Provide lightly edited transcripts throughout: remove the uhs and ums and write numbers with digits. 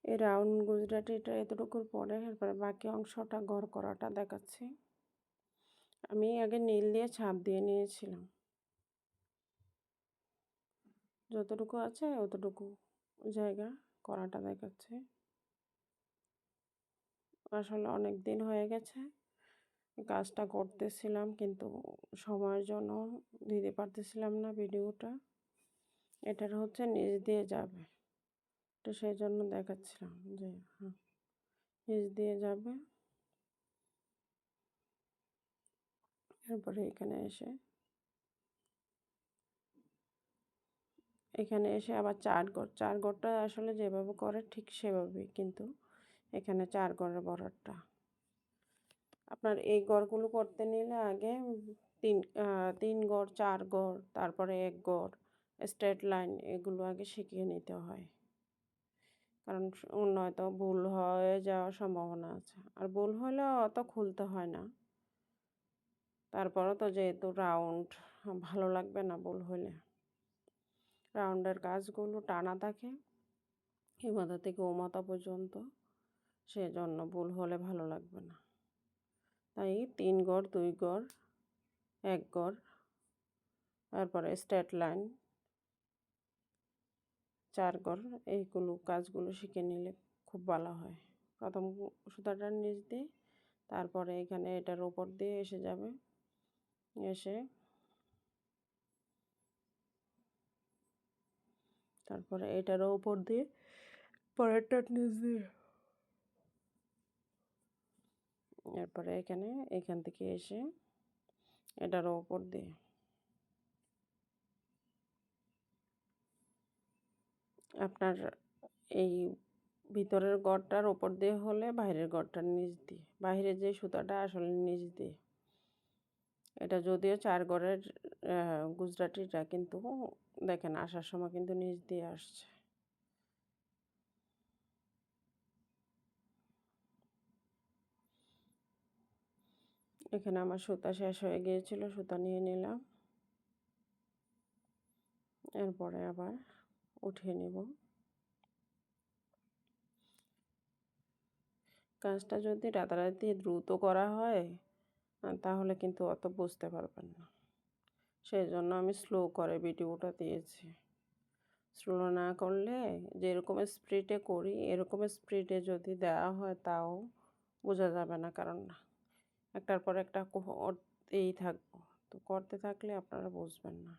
এই রাউন্ড গুজরাটিটা এতটুকুর পরে এরপরে বাকি অংশটা ঘর করাটা দেখাচ্ছি। আমি আগে নীল দিয়ে ছাপ দিয়ে নিয়েছিলাম, যতটুকু আছে অতটুকু জায়গা করাটা দেখাচ্ছে। আসলে অনেক দিন হয়ে গেছে কাজটা করতেছিলাম, কিন্তু সময়ের জন্য দিতে পারতেছিলাম না ভিডিওটা। এটার হচ্ছে নিচ দিয়ে যাবে, তো সেই জন্য দেখাচ্ছিলাম যে নিচ দিয়ে যাবে। এরপরে এখানে এসে আবার চার ঘরটা আসলে যেভাবে করে ঠিক সেভাবেই, কিন্তু এখানে 4 ঘরের বর্ডারটা আপনার এই ঘরগুলো করতে নিলে আগে 3 ঘর 4 ঘর তারপরে 1 ঘর স্ট্রেট লাইন এগুলো আগে শিখিয়ে নিতে হয়, কারণ নয়তো ভুল হয়ে যাওয়ার সম্ভাবনা আছে। আর ভুল হলেও অত খুলতে হয় না, তারপরও তো যেহেতু রাউন্ড ভালো লাগবে না ভুল হলে। রাউন্ডের কাজগুলো টানা থাকে এই মাথা থেকে ও মাথা পর্যন্ত, সেজন্য ভুল হলে ভালো লাগবে না। তাই 3 ঘর 2 ঘর 1 ঘর তারপরে স্ট্রেট লাইন 4 ঘর এইগুলো কাজগুলো শিখে নিলে খুব ভালো হয়। প্রথম সুতাটার নিচ দিয়ে, তারপরে এখানে এটার উপর দিয়ে এসে যাবে, এসে তারপরে এটারও উপর দিয়ে পরেরটার নিচ দিয়ে, এরপরে এখান থেকে এসে এটারও উপর দিয়ে। আপনার এই ভিতরের ঘরটার উপর দিয়ে হলে বাইরের ঘরটার নিচ দিয়ে, বাইরে যে সুতাটা আসলে নিচ দিয়ে। এটা যদিও 4 ঘরের গুজরাটিটা, কিন্তু দেখেন আসার সময় কিন্তু নিচ দিয়ে আসছে। এখানে আমার সুতা শেষ হয়ে গিয়েছিল, সুতা নিয়ে নিলাম, এরপরে আবার উঠিয়ে নেব। কাজটা যদি রাতারাতি দ্রুত করা হয় তাহলে কিন্তু অত বুঝতে পারবেন না, সেই জন্য আমি স্লো করে ভিডিওটা দিয়েছি। স্লো না করলে যেরকম স্পিডে করি এরকম স্পিডে যদি দেওয়া হয় তাও বোঝা যাবে না, কারণ একটার পর একটা করতেই থাকবো, তো করতে থাকলে আপনারা বুঝবেন না।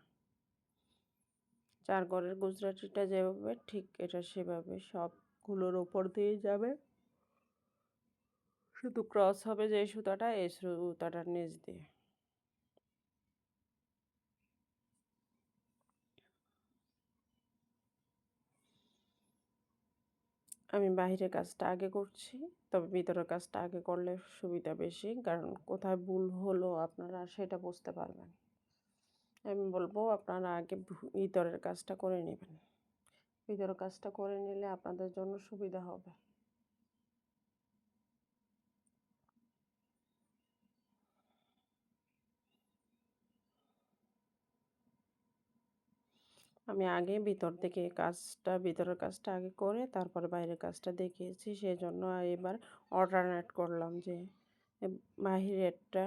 4 ঘরের গুজরাটিটা যেভাবে ঠিক এটা সেভাবে সবগুলোর ওপর দিয়ে যাবে, শুধু ক্রস হবে যে সুতাটা এই সুতাটার নিচ দিয়ে। আমি বাহিরের কাজটা আগে করছি, তবে ভিতরের কাজটা আগে করলে সুবিধা বেশি, কারণ কোথায় ভুল হলো আপনারা সেটা বুঝতে পারবেন। আমি বলবো আপনারা আগে ভিতরের কাজটা করে নেবেন, ভিতরের কাজটা করে নিলে আপনাদের জন্য সুবিধা হবে। আমি আগে ভিতরের কাজটা আগে করে তারপরে বাইরের কাজটা দেখিয়েছি, সেই জন্য এবার অল্টারনেট করলাম যে বাহিরেরটা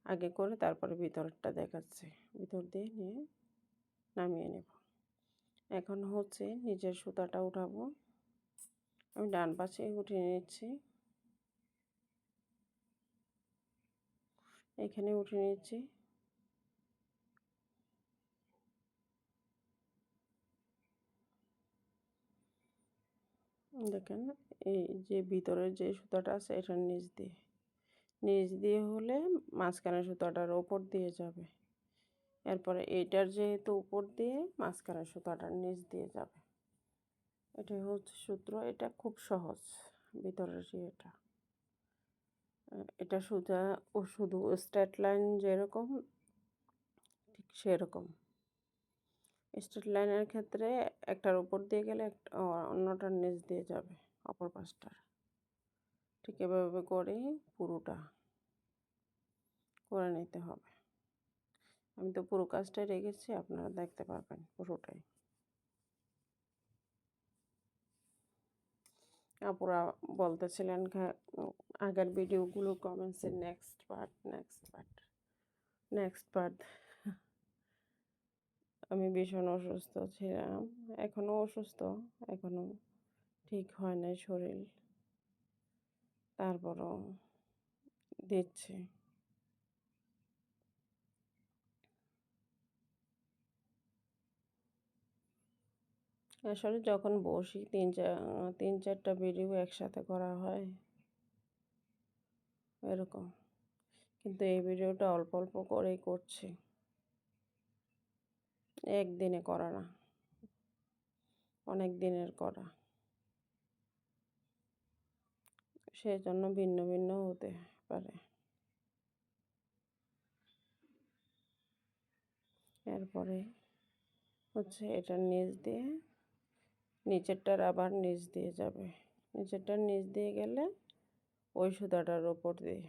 আগে করে তারপরে ভিতরেরটা দেখাচ্ছি। ভিতর দিয়ে নিয়ে নামিয়ে নেব। এখন হচ্ছে নিচের সুতাটা উঠাবো। আমি ডান পাশে উঠিয়ে নিচ্ছি, এখানে উঠিয়ে নিচ্ছি। দেখেন এই যে ভিতরের যে সুতাটা আছে এটার নিচ দিয়ে হলে মাঝখানের সুতাটার ওপর দিয়ে যাবে, এরপরে এইটার যেহেতু উপর দিয়ে মাঝখানের সুতাটার নিচ দিয়ে যাবে। এটাই হচ্ছে সূত্র, এটা খুব সহজ। ভিতরের এটা সোজা ও শুধু স্ট্রেট লাইন যেরকম ঠিক সেরকম। স্ট্রেট লাইনের ক্ষেত্রে একটার উপর দিয়ে গেলে অন্যটার নিচ দিয়ে যাবে অপর পাশটার। ঠিক এভাবে করেই পুরোটা করে নিতে হবে। আমি তো পুরো কাজটাই রেখেছি, আপনারা দেখতে পারবেন পুরোটাই। আপুরা বলতেছিলেন আগের ভিডিওগুলো কমেন্টসে next part next part next part. আমি ভীষণ অসুস্থ ছিলাম, এখনও অসুস্থ, এখনও ঠিক হয় নাই শরীর, তারপরও দিচ্ছি। আসলে যখন বসি তিন চারটা ভিডিও একসাথে করা হয় এরকম, কিন্তু এই ভিডিওটা অল্প অল্প করেই করছি, একদিনে করা না, অনেক দিনের করা, সেই জন্য ভিন্ন ভিন্ন হতে পারে। এরপরে হচ্ছে এটার নিচেরটার আবার নিচ দিয়ে যাবে, নিচেরটার নিচ দিয়ে গেলে ওই সুতাটার ওপর দিয়ে,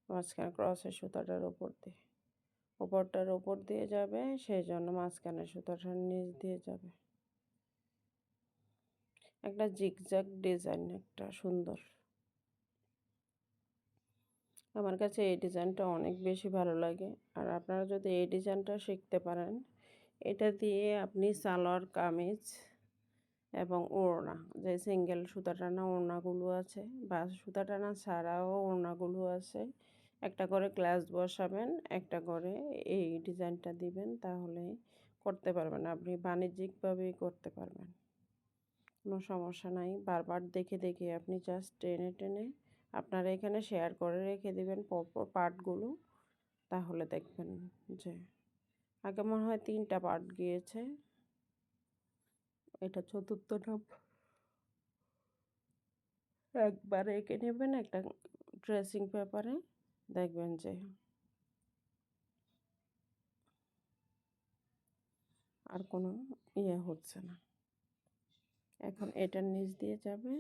মাঝখানে ক্রসের সুতাটার ওপর দিয়ে, ওপরটার ওপর দিয়ে যাবে, সেই জন্য মাঝখানে সুতাটার নিচ দিয়ে যাবে। একটা জিগজ্যাগ ডিজাইন, একটা সুন্দর, আমার কাছে এই ডিজাইনটা অনেক বেশি ভালো লাগে। আর আপনারা যদি এই ডিজাইনটা শিখতে পারেন, এটা দিয়ে আপনি সালোয়ার কামিজ এবং ওড়না, যে সিঙ্গেল সুতা টানা ওড়নাগুলো আছে বা সুতা টানা ছাড়াও ওড়নাগুলো আছে, একটা করে গ্লাস বসাবেন, একটা করে এই ডিজাইনটা দিবেন, তাহলে করতে পারবেন, আপনি বাণিজ্যিকভাবেই করতে পারবেন, কোনো সমস্যা নাই। বারবার দেখে দেখে আপনি জাস্ট টেনে টেনে আপনারা এখানে শেয়ার করে রেখে দেবেন পরপর পার্টগুলো, তাহলে দেখবেন যে আগে মনে হয় 3টা পার্ট গিয়েছে, এটা 4র্থ ধাপ। একবার এঁকে নেবেন একটা ড্রেসিং পেপারে, দেখবেন যে আর কোনো ইয়ে হচ্ছে না। এখন এটার নিচ দিয়ে যাবে,